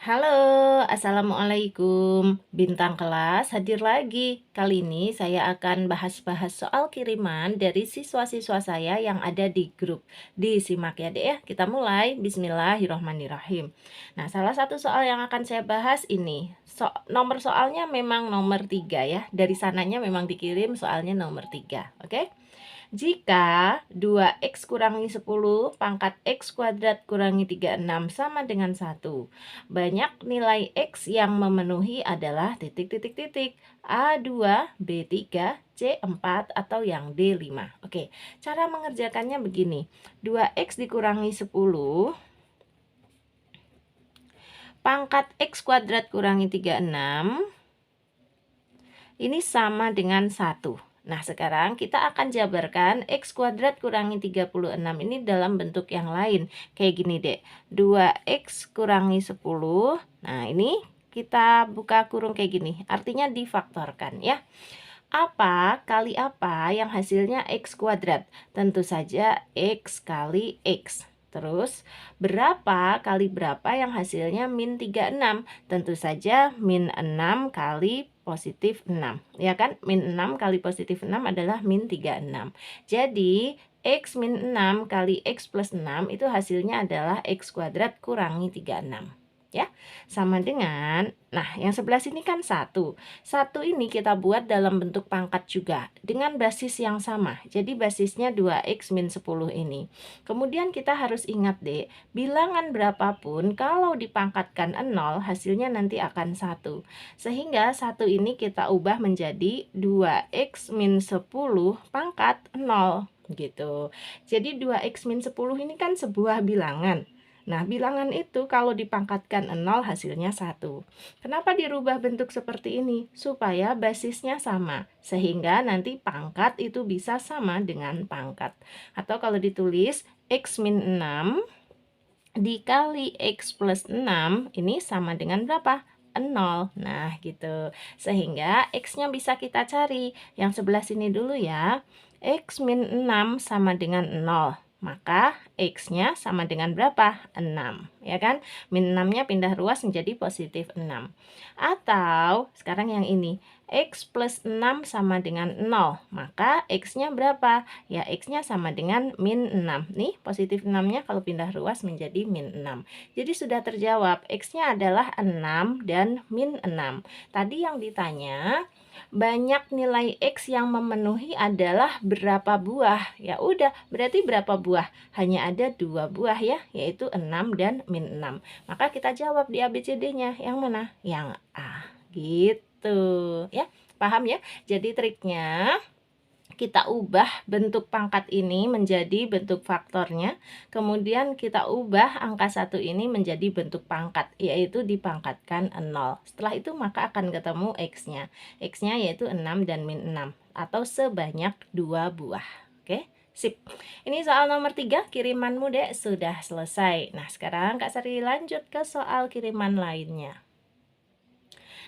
Halo, assalamualaikum. Bintang kelas hadir lagi. Kali ini saya akan bahas-bahas soal kiriman dari siswa-siswa saya yang ada di grup. Disimak ya, Dek ya. Kita mulai. Bismillahirrohmanirrohim. Nah, salah satu soal yang akan saya bahas ini. Nomor soalnya memang nomor 3 ya. Dari sananya memang dikirim soalnya nomor 3. Oke? Jika 2x kurangi 10 pangkat x kuadrat kurangi 36 sama dengan 1. Banyak nilai x yang memenuhi adalah titik-titik-titik A2, B3, C4 atau yang D5. Oke, cara mengerjakannya begini. 2x dikurangi 10 pangkat x kuadrat kurangi 36 ini sama dengan 1. Nah, sekarang kita akan jabarkan x kuadrat kurangi 36 ini dalam bentuk yang lain. Kayak gini, Dek. 2x kurangi 10. Nah, ini kita buka kurung kayak gini. Artinya difaktorkan ya. Apa kali apa yang hasilnya x kuadrat? Tentu saja x kali x. Terus, berapa kali berapa yang hasilnya min 36? Tentu saja min 6 kali positif 6. Ya kan? Min 6 kali positif 6 adalah min 36. Jadi, x min 6 kali x plus 6 itu hasilnya adalah x kuadrat kurangi 36. Ya, sama dengan, nah yang sebelah sini kan 1. 1 ini kita buat dalam bentuk pangkat juga dengan basis yang sama. Jadi basisnya 2x min 10 ini. Kemudian kita harus ingat deh, bilangan berapapun kalau dipangkatkan 0 hasilnya nanti akan 1. Sehingga 1 ini kita ubah menjadi 2x min 10 pangkat 0 gitu. Jadi 2x min 10 ini kan sebuah bilangan. Nah, bilangan itu kalau dipangkatkan 0 hasilnya 1. Kenapa dirubah bentuk seperti ini? Supaya basisnya sama, sehingga nanti pangkat itu bisa sama dengan pangkat. Atau kalau ditulis x min 6 dikali x plus 6, ini sama dengan berapa? 0. Nah, gitu. Sehingga x-nya bisa kita cari. Yang sebelah sini dulu ya. X min 6 sama dengan 0. Maka x-nya sama dengan berapa? 6, ya kan? Min 6-nya pindah ruas menjadi positif 6. Atau sekarang yang ini, x plus 6 sama dengan 0. Maka x-nya berapa? Ya, x-nya sama dengan min 6. Nih, positif 6-nya kalau pindah ruas menjadi min 6. Jadi sudah terjawab, x-nya adalah 6 dan min 6. Tadi yang ditanya, banyak nilai x yang memenuhi adalah berapa buah? Ya udah, berarti berapa buah? Hanya ada 2 buah ya, yaitu 6 dan min 6. Maka kita jawab di ABCD-nya. Yang mana? Yang A. Gitu ya. Paham ya? Jadi triknya kita ubah bentuk pangkat ini menjadi bentuk faktornya, kemudian kita ubah angka 1 ini menjadi bentuk pangkat, yaitu dipangkatkan 0. Setelah itu maka akan ketemu x-nya. X-nya yaitu 6 dan min 6, atau sebanyak 2 buah. Oke, sip. Ini soal nomor 3, kirimanmu Dek sudah selesai. Nah, sekarang Kak Sari lanjut ke soal kiriman lainnya.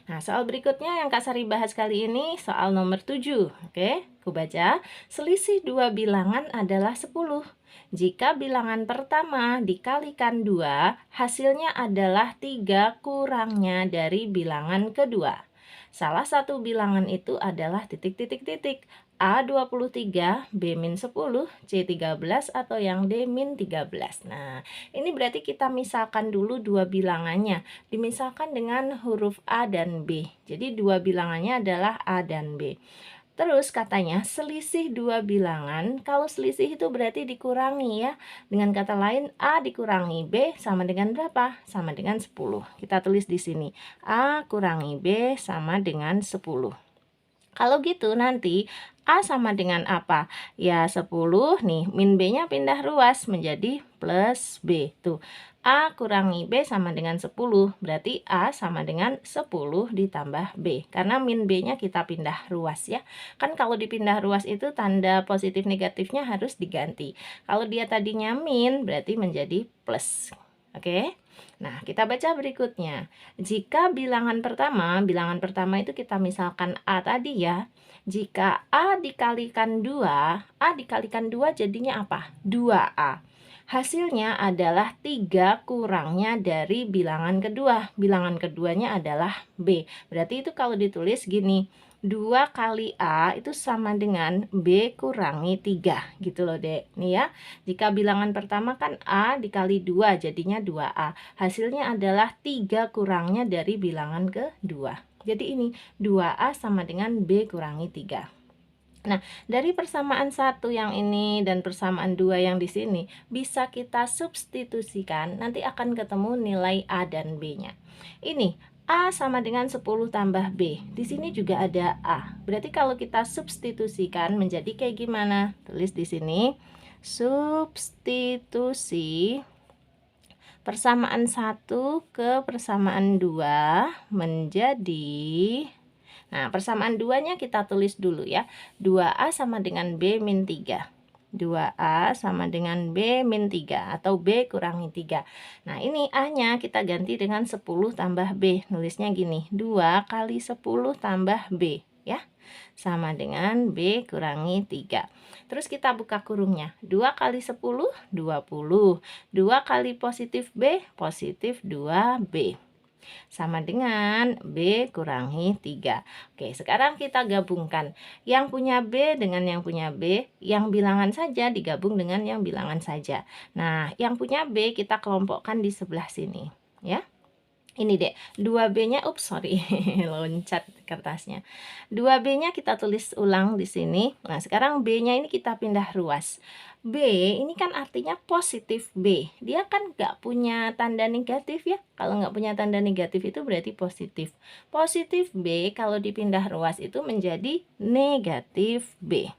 Nah, soal berikutnya yang Kak Sari bahas kali ini soal nomor 7. Oke, aku baca. Selisih dua bilangan adalah 10. Jika bilangan pertama dikalikan 2, hasilnya adalah 3 kurangnya dari bilangan kedua. Salah satu bilangan itu adalah titik-titik-titik. A23, B-10, C13, atau yang D-13. Nah, ini berarti kita misalkan dulu dua bilangannya. Dimisalkan dengan huruf A dan B. Jadi dua bilangannya adalah A dan B. Terus katanya selisih dua bilangan, kalau selisih itu berarti dikurangi ya. Dengan kata lain A dikurangi B sama dengan berapa? Sama dengan 10. Kita tulis di sini. A kurangi B sama dengan 10. Kalau gitu nanti A sama dengan apa? Ya 10 nih, min B-nya pindah ruas menjadi plus B. Tuh, A kurangi B sama dengan 10. Berarti A sama dengan 10 ditambah B. Karena min B-nya kita pindah ruas ya. Kan kalau dipindah ruas itu tanda positif negatifnya harus diganti. Kalau dia tadinya min, berarti menjadi plus. Oke? Nah, kita baca berikutnya. Jika bilangan pertama itu kita misalkan A tadi ya. Jika A dikalikan 2, A dikalikan 2 jadinya apa? 2A. Hasilnya adalah 3 kurangnya dari bilangan kedua. Bilangan keduanya adalah B. Berarti itu kalau ditulis gini, 2 kali A itu sama dengan B kurangi 3 gitu loh Dek. Nih ya, jika bilangan pertama kan A dikali 2 jadinya 2A. Hasilnya adalah 3 kurangnya dari bilangan kedua. Jadi ini 2A sama dengan B kurangi 3. Nah, dari persamaan 1 yang ini dan persamaan 2 yang di sini bisa kita substitusikan, nanti akan ketemu nilai A dan B-nya. Ini A sama dengan 10 tambah B. Di sini juga ada A. Berarti kalau kita substitusikan menjadi kayak gimana? Tulis di sini. Substitusi persamaan 1 ke persamaan 2 menjadi, nah, persamaan 2-nya kita tulis dulu ya. 2A sama dengan B min 3. 2A sama dengan B min 3 atau B kurangi 3. Nah, ini A-nya kita ganti dengan 10 tambah B. Nulisnya gini, 2 kali 10 tambah B ya. Sama dengan B kurangi 3. Terus kita buka kurungnya. 2 kali 10, 20. 2 kali positif B, positif 2B. Sama dengan B kurangi 3. Oke, sekarang kita gabungkan yang punya B dengan yang punya B, yang bilangan saja digabung dengan yang bilangan saja. Nah, yang punya B kita kelompokkan di sebelah sini ya. Ini deh, 2B-nya, sorry, loncat kertasnya. 2B-nya kita tulis ulang di sini. Nah, sekarang B-nya ini kita pindah ruas. B ini kan artinya positif B. Dia kan nggak punya tanda negatif ya. Kalau nggak punya tanda negatif itu berarti positif. Positif B kalau dipindah ruas itu menjadi negatif B.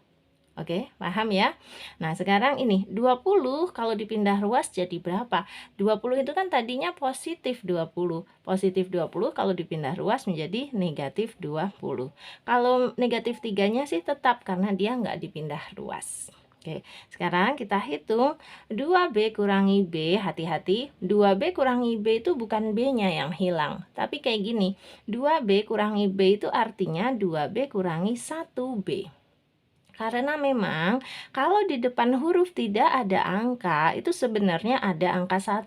Oke, paham ya? Nah, sekarang ini 20 kalau dipindah ruas jadi berapa? 20 itu kan tadinya positif 20. Positif 20 kalau dipindah ruas menjadi negatif 20. Kalau negatif 3-nya sih tetap karena dia nggak dipindah ruas. Oke, sekarang kita hitung 2B kurangi B, hati-hati, 2B kurangi B itu bukan B-nya yang hilang, tapi kayak gini, 2B kurangi B itu artinya 2B kurangi 1B. Karena memang kalau di depan huruf tidak ada angka, itu sebenarnya ada angka 1.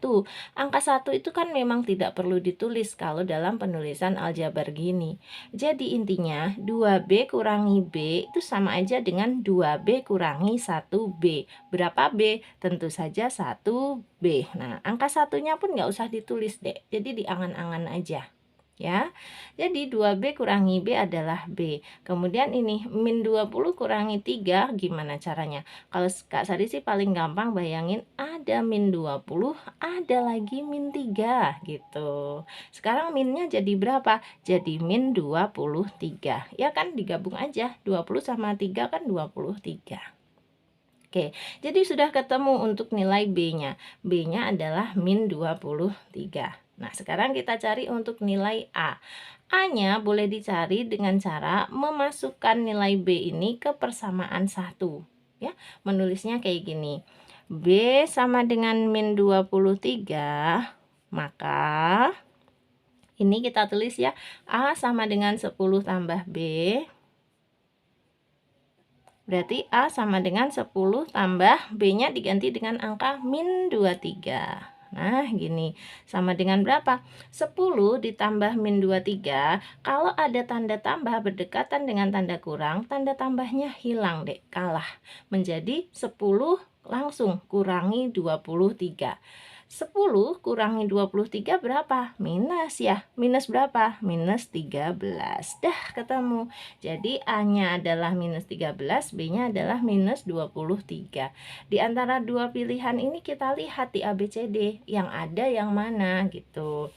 Angka 1 itu kan memang tidak perlu ditulis kalau dalam penulisan aljabar gini. Jadi intinya 2B kurangi B itu sama aja dengan 2B kurangi 1B. Berapa B? Tentu saja 1B. Nah, angka satunya pun nggak usah ditulis deh. Jadi diangan-angan aja. Ya, jadi 2B kurangi B adalah B. Kemudian ini min 20 kurangi 3 gimana caranya? Kalau Kak Sari sih paling gampang bayangin ada min 20, ada lagi min 3 gitu. Sekarang minnya jadi berapa? Jadi min 23. Ya kan digabung aja, 20 sama 3 kan 23. Oke, jadi sudah ketemu untuk nilai B-nya. B-nya adalah min 23. Nah, sekarang kita cari untuk nilai A. A-nya boleh dicari dengan cara memasukkan nilai B ini ke persamaan 1. Ya, menulisnya kayak gini. B sama dengan min 23, maka ini kita tulis ya, A sama dengan 10 tambah B. Berarti A sama dengan 10 tambah B-nya diganti dengan angka min 23. Nah, gini. Sama dengan berapa? 10 ditambah min 23. Kalau ada tanda tambah berdekatan dengan tanda kurang, tanda tambahnya hilang deh, kalah. Menjadi 10 langsung kurangi 23. 10 kurangi 23 berapa? Minus ya. Minus berapa? Minus 13. Dah ketemu. Jadi A-nya adalah minus 13, B-nya adalah minus 23. Di antara dua pilihan ini kita lihat di ABCD yang ada yang mana gitu.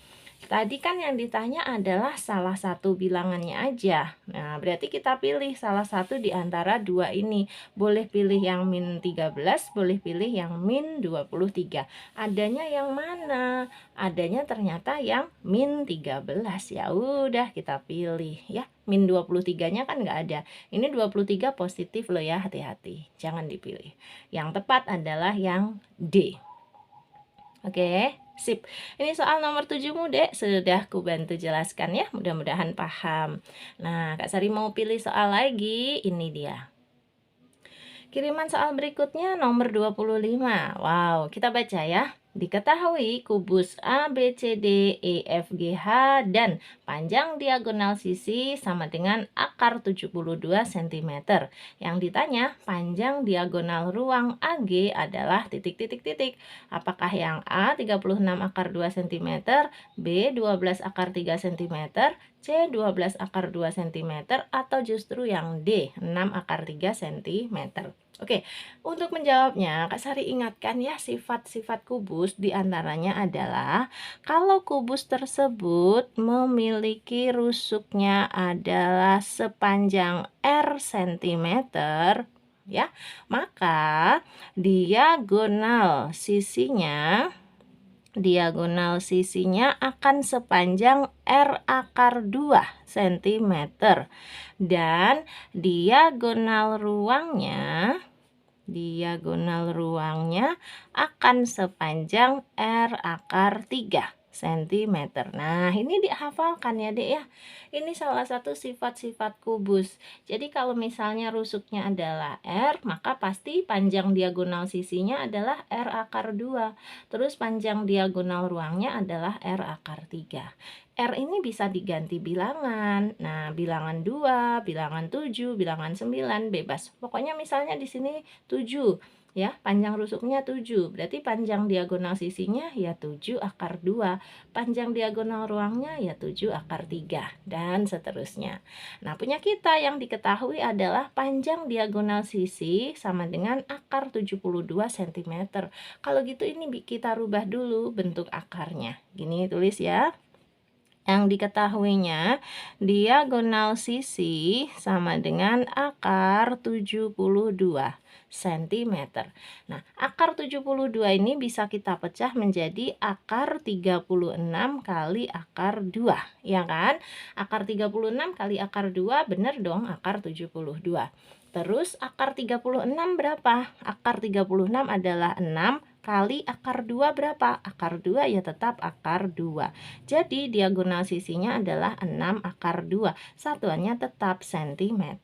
Tadi kan yang ditanya adalah salah satu bilangannya aja. Nah, berarti kita pilih salah satu di antara dua ini. Boleh pilih yang min 13, boleh pilih yang min 23. Adanya yang mana? Adanya ternyata yang min 13. Ya udah kita pilih ya. Min 23-nya kan nggak ada. Ini 23 positif loh ya, hati-hati. Jangan dipilih. Yang tepat adalah yang D. Oke, sip. Ini soal nomor 7-mu, Dek. Sudah ku bantu jelaskan ya. Mudah-mudahan paham. Nah, Kak Sari mau pilih soal lagi. Ini dia. Kiriman soal berikutnya nomor 25. Wow, kita baca ya. Diketahui kubus A, B, C, D, E, F, G, H, dan panjang diagonal sisi sama dengan akar 72 cm. Yang ditanya, panjang diagonal ruang AG adalah titik-titik-titik. Apakah yang A 36 akar 2 cm, B 12 akar 3 cm, C 12 akar 2 cm, atau justru yang D 6 akar 3 cm. Oke, untuk menjawabnya, Kak Sari ingatkan ya sifat-sifat kubus diantaranya adalah kalau kubus tersebut memiliki rusuknya adalah sepanjang R cm, ya, maka diagonal sisinya akan sepanjang R akar 2 cm dan diagonal ruangnya akan sepanjang R akar 3 cm. Nah, ini dihafalkan ya, Dek ya. Ini salah satu sifat-sifat kubus. Jadi kalau misalnya rusuknya adalah R, maka pasti panjang diagonal sisinya adalah R akar 2. Terus panjang diagonal ruangnya adalah R akar 3. R ini bisa diganti bilangan. Nah, bilangan 2, bilangan 7, bilangan 9, bebas. Pokoknya misalnya di sini 7, ya, panjang rusuknya 7. Berarti panjang diagonal sisinya ya 7 akar 2. Panjang diagonal ruangnya ya 7 akar 3 dan seterusnya. Nah, punya kita yang diketahui adalah panjang diagonal sisi sama dengan akar 72 cm. Kalau gitu ini kita rubah dulu bentuk akarnya. Gini tulis ya. Yang diketahuinya diagonal sisi sama dengan akar 72 cm. Nah, akar 72 ini bisa kita pecah menjadi akar 36 kali akar 2, ya kan? Akar 36 kali akar 2 benar dong akar 72. Terus akar 36 berapa? Akar 36 adalah 6 kali akar 2 berapa? Akar 2 ya tetap akar 2. Jadi diagonal sisinya adalah 6 akar 2. Satuannya tetap cm.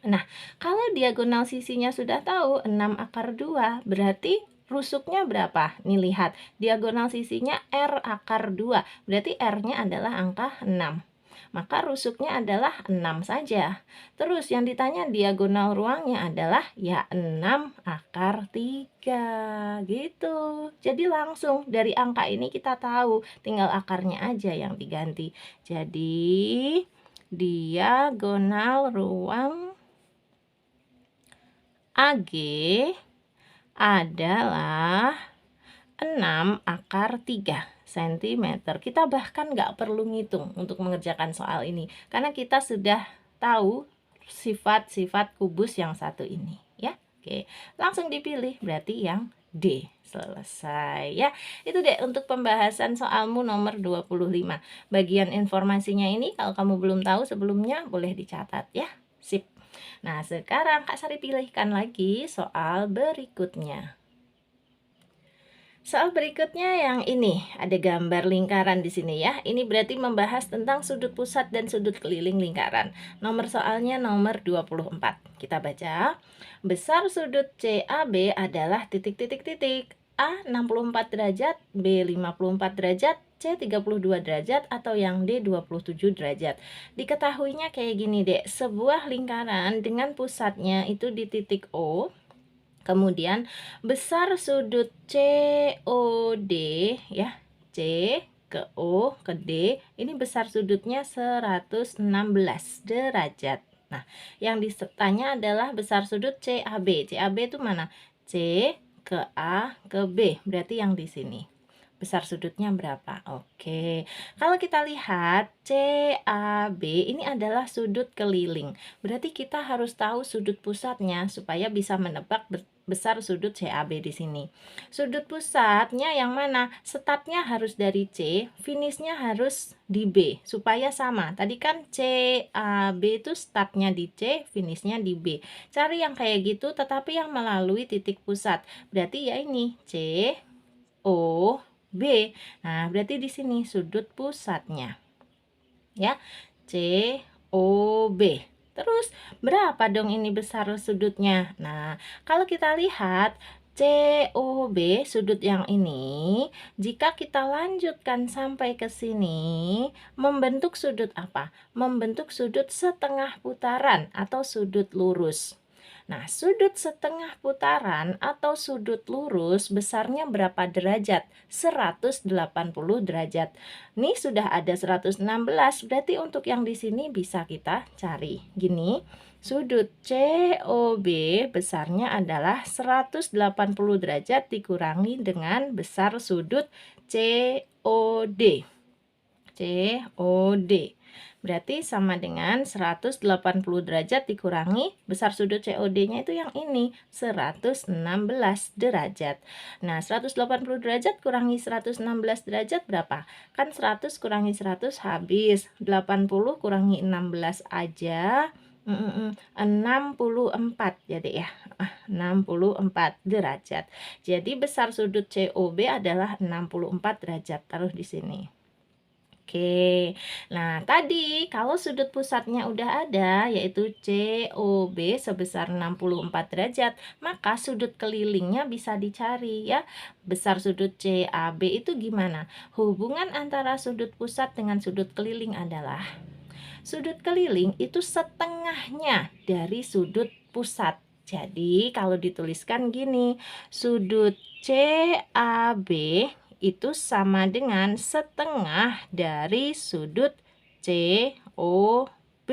Nah, kalau diagonal sisinya sudah tahu 6 akar 2, berarti rusuknya berapa? Nih lihat, diagonal sisinya R akar 2. Berarti R-nya adalah angka 6. Maka rusuknya adalah 6 saja. Terus yang ditanya diagonal ruangnya adalah ya 6 akar 3 gitu. Jadi langsung dari angka ini kita tahu, tinggal akarnya aja yang diganti. Jadi diagonal ruang AG adalah 6 akar 3 cm. Kita bahkan nggak perlu ngitung untuk mengerjakan soal ini, karena kita sudah tahu sifat-sifat kubus yang satu ini, ya. Oke, langsung dipilih, berarti yang D. Selesai ya. Itu deh untuk pembahasan soalmu nomor 25. Bagian informasinya ini kalau kamu belum tahu sebelumnya boleh dicatat ya. Sip. Nah, sekarang Kak Sari pilihkan lagi soal berikutnya. Soal berikutnya yang ini, ada gambar lingkaran di sini ya. Ini berarti membahas tentang sudut pusat dan sudut keliling lingkaran. Nomor soalnya nomor 24. Kita baca. Besar sudut CAB adalah titik-titik-titik. A 64 derajat, B 54 derajat, C 32 derajat, atau yang D 27 derajat. Diketahuinya kayak gini, Dek. Sebuah lingkaran dengan pusatnya itu di titik O. Kemudian besar sudut COD ya, C ke O ke D, ini besar sudutnya 116 derajat. Nah, yang ditanya adalah besar sudut CAB. CAB itu mana? C ke A ke B. Berarti yang di sini. Besar sudutnya berapa? Oke. Kalau kita lihat CAB ini adalah sudut keliling. Berarti kita harus tahu sudut pusatnya supaya bisa menebak besar sudut CAB di sini. Sudut pusatnya yang mana? Startnya harus dari C, finishnya harus di B supaya sama. Tadi kan CAB itu startnya di C, finishnya di B. Cari yang kayak gitu tetapi yang melalui titik pusat. Berarti ya ini C O B. Nah, berarti di sini sudut pusatnya. Ya. C O B. Terus berapa dong ini besar sudutnya? Nah, kalau kita lihat COB sudut yang ini, jika kita lanjutkan sampai ke sini, membentuk sudut apa? Membentuk sudut setengah putaran atau sudut lurus. Nah, sudut setengah putaran atau sudut lurus besarnya berapa derajat? 180 derajat. Ini sudah ada 116, berarti untuk yang di sini bisa kita cari. Gini, sudut COB besarnya adalah 180 derajat dikurangi dengan besar sudut COD. COD. Berarti sama dengan 180 derajat dikurangi besar sudut COD-nya itu yang ini, 116 derajat. Nah, 180 derajat kurangi 116 derajat berapa? Kan 100 kurangi 100 habis, 80 kurangi 16 aja, 64 jadi ya, 64 derajat. Jadi besar sudut COB adalah 64 derajat, taruh di sini. Oke, nah tadi kalau sudut pusatnya udah ada yaitu COB sebesar 64 derajat, maka sudut kelilingnya bisa dicari ya. Besar sudut CAB itu gimana? Hubungan antara sudut pusat dengan sudut keliling adalah sudut keliling itu setengahnya dari sudut pusat. Jadi kalau dituliskan gini, sudut CAB itu sama dengan setengah dari sudut COB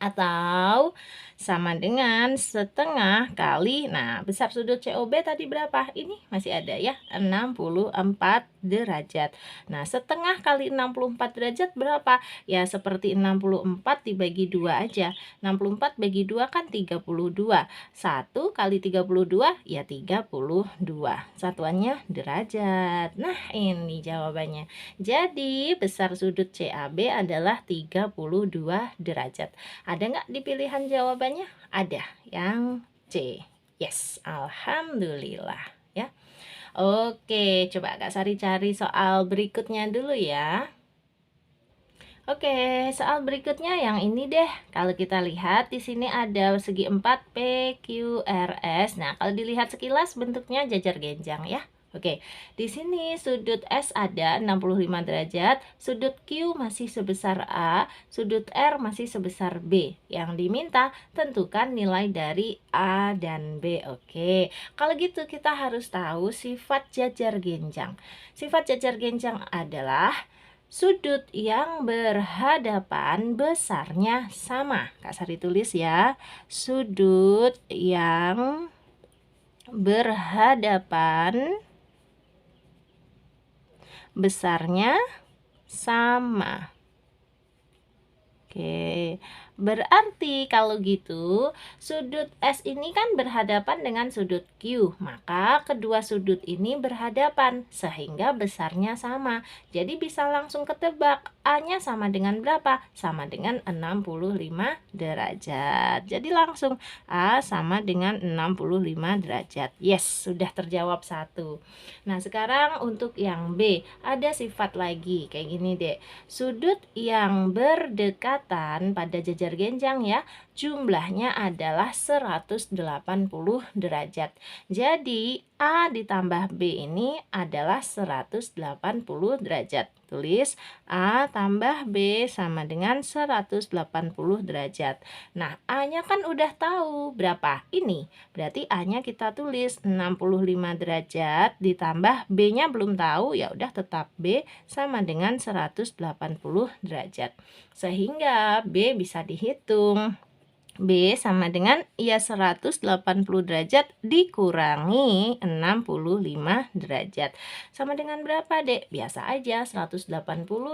atau sama dengan setengah kali, nah besar sudut COB tadi berapa? Ini masih ada ya, 64 derajat. Nah setengah kali 64 derajat berapa? Ya seperti 64 dibagi 2 aja, 64 bagi 2 kan 32, 1 kali 32 ya 32, satuannya derajat. Nah ini jawabannya. Jadi besar sudut CAB adalah 32 derajat. Ada nggak di pilihan jawabannya? Ada, yang C. Yes, alhamdulillah ya. Oke, coba Kak Sari cari soal berikutnya dulu ya. Oke, soal berikutnya yang ini deh. Kalau kita lihat di sini ada segi 4 PQRS. Nah, kalau dilihat sekilas bentuknya jajar genjang ya. Oke, di sini sudut S ada 65 derajat, sudut Q masih sebesar A, sudut R masih sebesar B. Yang diminta tentukan nilai dari A dan B. Oke, kalau gitu kita harus tahu sifat jajar genjang. Sifat jajar genjang adalah sudut yang berhadapan besarnya sama. Kak Sari tulis ya, sudut yang berhadapan besarnya sama. Oke, berarti kalau gitu sudut S ini kan berhadapan dengan sudut Q, maka kedua sudut ini berhadapan sehingga besarnya sama. Jadi bisa langsung ketebak A-nya sama dengan berapa? Sama dengan 65 derajat. Jadi langsung A sama dengan 65 derajat. Yes, sudah terjawab satu. Nah, sekarang untuk yang B ada sifat lagi kayak gini deh. Sudut yang berdekatan pada jajar genjang ya, jumlahnya adalah 180 derajat. Jadi A ditambah B ini adalah 180 derajat. Tulis A tambah B sama dengan 180 derajat. Nah, A-nya kan udah tahu berapa? Ini. Berarti A-nya kita tulis 65 derajat ditambah B-nya belum tahu, ya udah tetap B sama dengan 180 derajat. Sehingga B bisa dihitung. B sama dengan ya 180 derajat dikurangi 65 derajat. Sama dengan berapa, Dek? Biasa aja 180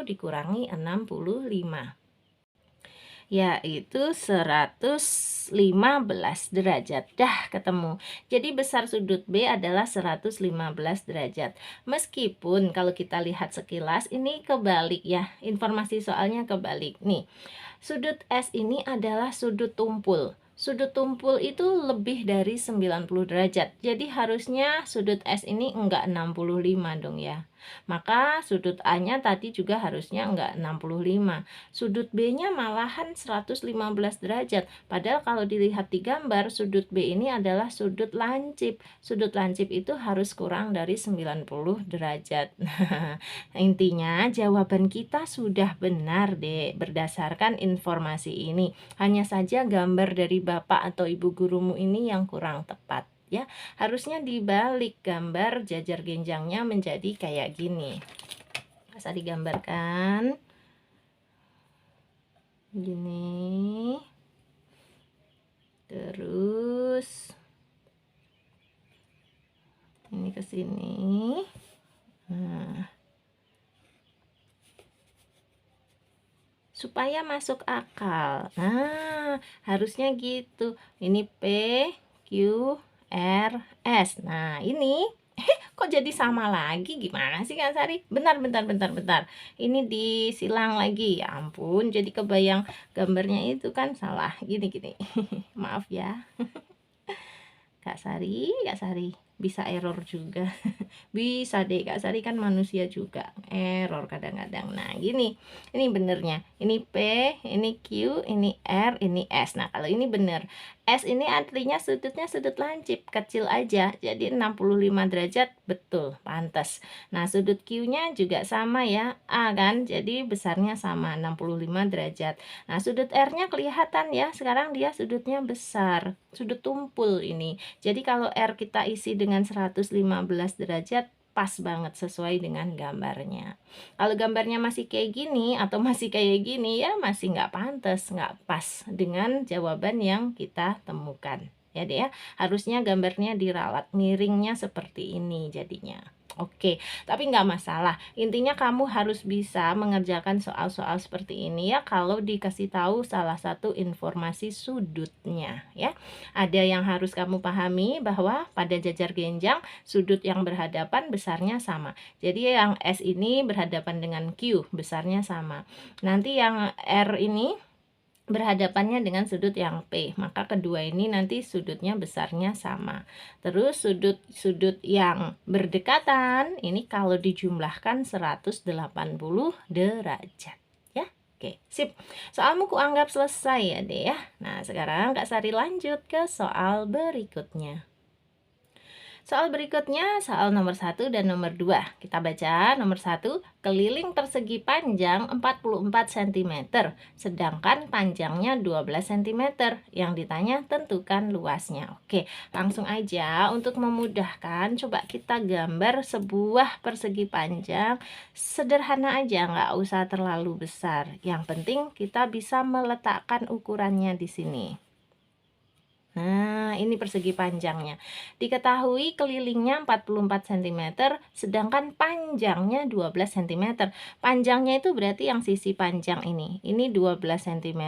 dikurangi 65. Yaitu 115 derajat. Dah ketemu. Jadi besar sudut B adalah 115 derajat. Meskipun kalau kita lihat sekilas ini kebalik ya. Informasi soalnya kebalik nih. Sudut S ini adalah sudut tumpul. Sudut tumpul itu lebih dari 90 derajat. Jadi harusnya sudut S ini enggak 65 dong ya. Maka sudut A-nya tadi juga harusnya enggak 65. Sudut B-nya malahan 115 derajat. Padahal kalau dilihat di gambar, sudut B ini adalah sudut lancip. Sudut lancip itu harus kurang dari 90 derajat. Nah, intinya jawaban kita sudah benar, Dek, berdasarkan informasi ini. Hanya saja gambar dari Bapak atau Ibu gurumu ini yang kurang tepat. Ya, harusnya dibalik gambar jajar genjangnya menjadi kayak gini. Bisa digambarkan gini, terus ini ke sini. Nah, supaya masuk akal. Nah, harusnya gitu. Ini P, Q, R, S. Nah, ini kok jadi sama lagi? Gimana sih Kak Sari? Bentar. Ini disilang lagi. Ya ampun, jadi kebayang gambarnya itu kan salah. Gini. Maaf ya. Kak Sari bisa error juga. Bisa deh, Kak Sari kan manusia juga, error kadang-kadang. Nah gini, ini benernya, ini P, ini Q, ini R, ini S. Nah kalau ini bener, S ini artinya sudutnya sudut lancip, kecil aja, jadi 65 derajat, betul, pantas. Nah sudut Q nya juga sama ya, A kan, jadi besarnya sama, 65 derajat. Nah sudut R nya kelihatan ya, sekarang dia sudutnya besar, sudut tumpul ini. Jadi kalau R kita isi dengan 115 derajat, pas banget sesuai dengan gambarnya. Kalau gambarnya masih kayak gini atau masih kayak gini, ya masih nggak pantas, nggak pas dengan jawaban yang kita temukan. Ya deh ya, harusnya gambarnya diralat, miringnya seperti ini jadinya. Oke, tapi nggak masalah. Intinya kamu harus bisa mengerjakan soal-soal seperti ini ya kalau dikasih tahu salah satu informasi sudutnya ya. Ada yang harus kamu pahami bahwa pada jajar genjang sudut yang berhadapan besarnya sama. Jadi yang S ini berhadapan dengan Q besarnya sama. Nanti yang R ini berhadapannya dengan sudut yang P, maka kedua ini nanti sudutnya besarnya sama. Terus sudut yang berdekatan ini kalau dijumlahkan 180 derajat ya. Oke, sip. Soalmu kuanggap selesai ya deh ya. Nah sekarang Kak Sari lanjut ke soal berikutnya. Soal berikutnya, soal nomor 1 dan nomor 2. Kita baca nomor 1, keliling persegi panjang 44 cm, sedangkan panjangnya 12 cm. Yang ditanya tentukan luasnya. Oke, langsung aja untuk memudahkan, coba kita gambar sebuah persegi panjang. Sederhana aja, nggak usah terlalu besar. Yang penting kita bisa meletakkan ukurannya di sini. Nah, ini persegi panjangnya. Diketahui kelilingnya 44 cm, sedangkan panjangnya 12 cm. Panjangnya itu berarti yang sisi panjang ini. Ini 12 cm.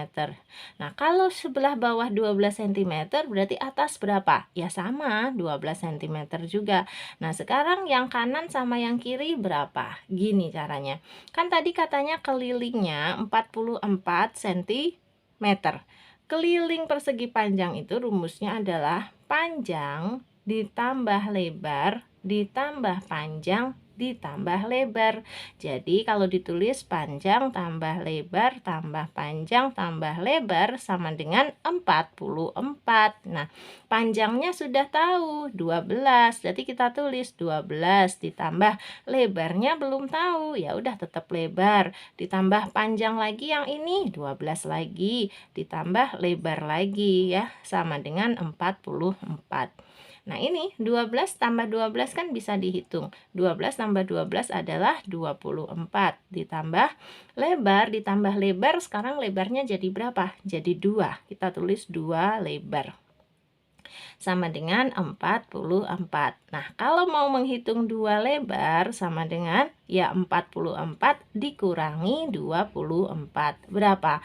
Nah, kalau sebelah bawah 12 cm, berarti atas berapa? Ya sama, 12 cm juga. Nah, sekarang yang kanan sama yang kiri berapa? Gini caranya. Kan tadi katanya kelilingnya 44 cm. Keliling persegi panjang itu rumusnya adalah panjang ditambah lebar ditambah panjang ditambah lebar. Jadi kalau ditulis panjang tambah lebar tambah panjang tambah lebar sama dengan 44. Nah, panjangnya sudah tahu 12. Jadi kita tulis 12 ditambah lebarnya belum tahu. Ya udah tetap lebar. Ditambah panjang lagi yang ini 12 lagi ditambah lebar lagi ya sama dengan 44. Nah ini 12 tambah 12 kan bisa dihitung. 12 tambah 12 adalah 24. Ditambah lebar sekarang lebarnya jadi berapa? Jadi 2. Kita tulis 2 lebar. Sama dengan 44. Nah kalau mau menghitung 2 lebar sama dengan ya 44 dikurangi 24. Berapa?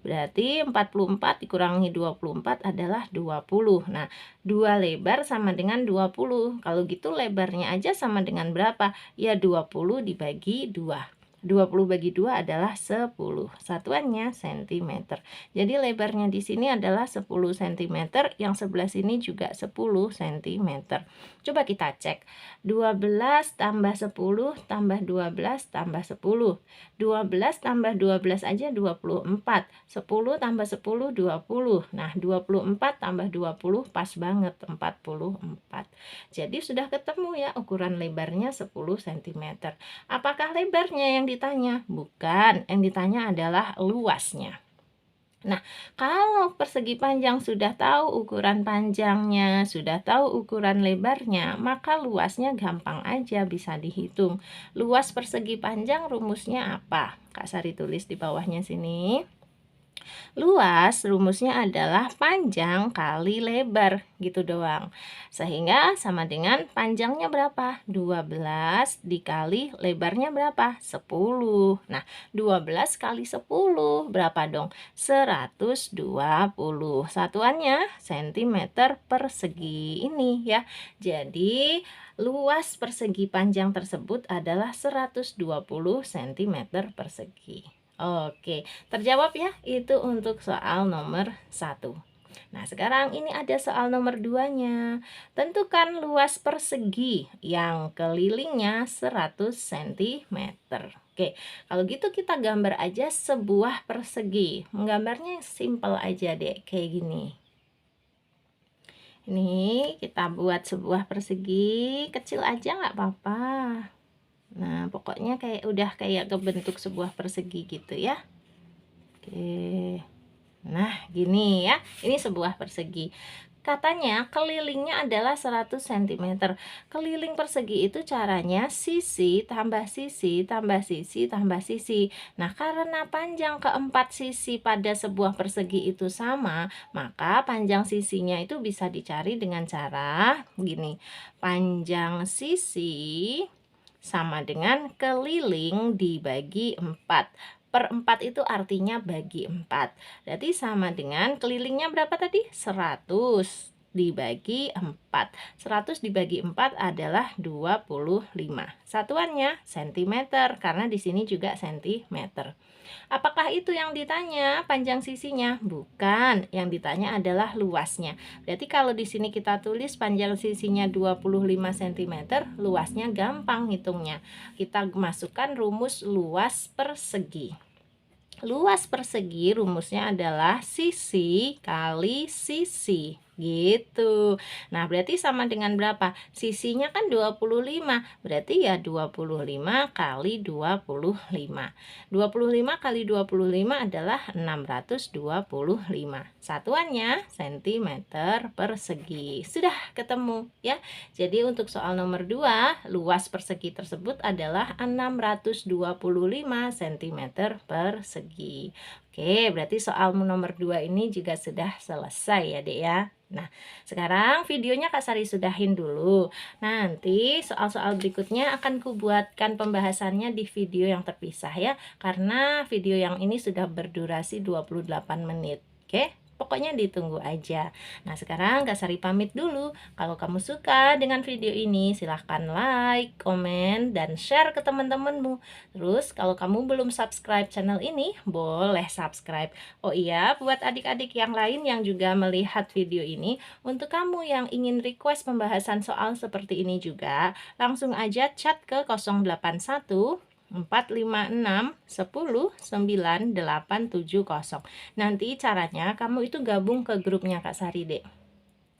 Berarti 44 dikurangi 24 adalah 20. Nah, 2 lebar sama dengan 20. Kalau gitu lebarnya aja sama dengan berapa? Ya 20 dibagi 2. 20 bagi 2 adalah 10. Satuannya cm. Jadi lebarnya di sini adalah 10 cm, yang sebelah sini juga 10 cm. Coba kita cek. 12 tambah 10 tambah 12 tambah 10. 12 tambah 12 aja 24. 10 tambah 10 20. Nah, 24 tambah 20 pas banget 44. Jadi sudah ketemu ya ukuran lebarnya 10 cm. Apakah lebarnya yang ditanya? Bukan, yang ditanya adalah luasnya. Nah, kalau persegi panjang sudah tahu ukuran panjangnya, sudah tahu ukuran lebarnya, maka luasnya gampang aja bisa dihitung. Luas persegi panjang rumusnya apa? Kak Sari tulis di bawahnya sini. Luas rumusnya adalah panjang kali lebar, gitu doang. Sehingga sama dengan panjangnya berapa? 12 dikali lebarnya berapa? 10. Nah, 12 kali 10 berapa dong? 120. Satuannya cm persegi ini ya. Jadi, luas persegi panjang tersebut adalah 120 cm persegi. Oke, terjawab ya, itu untuk soal nomor 1. Nah, sekarang ini ada soal nomor 2-nya. Tentukan luas persegi yang kelilingnya 100 cm. Oke, kalau gitu kita gambar aja sebuah persegi. Menggambarnya simple aja deh, kayak gini. Ini kita buat sebuah persegi, kecil aja nggak apa-apa. Nah, pokoknya udah kayak kebentuk sebuah persegi gitu ya. Oke. Nah, gini ya. Ini sebuah persegi. Katanya kelilingnya adalah 100 cm. Keliling persegi itu caranya sisi tambah sisi tambah sisi tambah sisi. Nah, karena panjang keempat sisi pada sebuah persegi itu sama, maka panjang sisinya itu bisa dicari dengan cara gini. Panjang sisi sama dengan keliling dibagi 4. Per 4 itu artinya bagi 4. Berarti sama dengan kelilingnya berapa tadi? 100 dibagi 4. 100 dibagi 4 adalah 25. Satuannya cm, karena di sini juga cm. Apakah itu yang ditanya panjang sisinya? Bukan, yang ditanya adalah luasnya. Berarti kalau di sini kita tulis panjang sisinya 25 cm, luasnya gampang hitungnya. Kita masukkan rumus luas persegi. Luas persegi rumusnya adalah sisi kali sisi. Gitu. Nah, berarti sama dengan berapa? Sisinya kan 25. Berarti ya 25 kali 25. 25 kali 25 adalah 625. Satuannya cm persegi. Sudah ketemu ya. Jadi untuk soal nomor 2, luas persegi tersebut adalah 625 cm persegi. Oke, berarti soal nomor 2 ini juga sudah selesai ya, Dek ya. Nah, sekarang videonya Kak Sari sudahin dulu. Nanti soal-soal berikutnya akan kubuatkan pembahasannya di video yang terpisah ya. Karena video yang ini sudah berdurasi 28 menit. Oke? Pokoknya ditunggu aja. Nah, sekarang Kak Sari pamit dulu. Kalau kamu suka dengan video ini, silahkan like, komen, dan share ke teman-temanmu. Terus, kalau kamu belum subscribe channel ini, boleh subscribe. Oh iya, buat adik-adik yang lain yang juga melihat video ini, untuk kamu yang ingin request pembahasan soal seperti ini juga, langsung aja chat ke 081 456 10 9 870. Nanti caranya kamu itu gabung ke grupnya Kak Sari, Dek.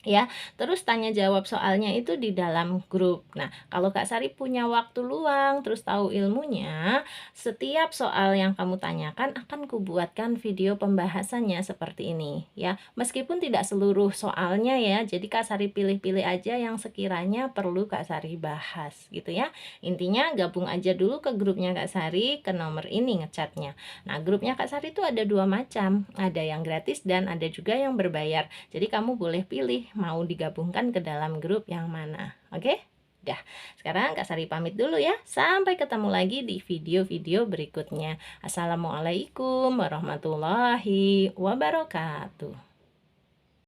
Ya, terus tanya jawab soalnya itu di dalam grup. Nah, kalau Kak Sari punya waktu luang terus tahu ilmunya, setiap soal yang kamu tanyakan akan kubuatkan video pembahasannya seperti ini ya. Meskipun tidak seluruh soalnya ya, jadi Kak Sari pilih-pilih aja yang sekiranya perlu Kak Sari bahas gitu ya. Intinya gabung aja dulu ke grupnya Kak Sari, ke nomor ini ngechatnya. Nah, grupnya Kak Sari itu ada 2 macam, ada yang gratis dan ada juga yang berbayar. Jadi kamu boleh pilih mau digabungkan ke dalam grup yang mana. Oke? Dah, sekarang Kak Sari pamit dulu ya. Sampai ketemu lagi di video-video berikutnya. Assalamualaikum warahmatullahi wabarakatuh.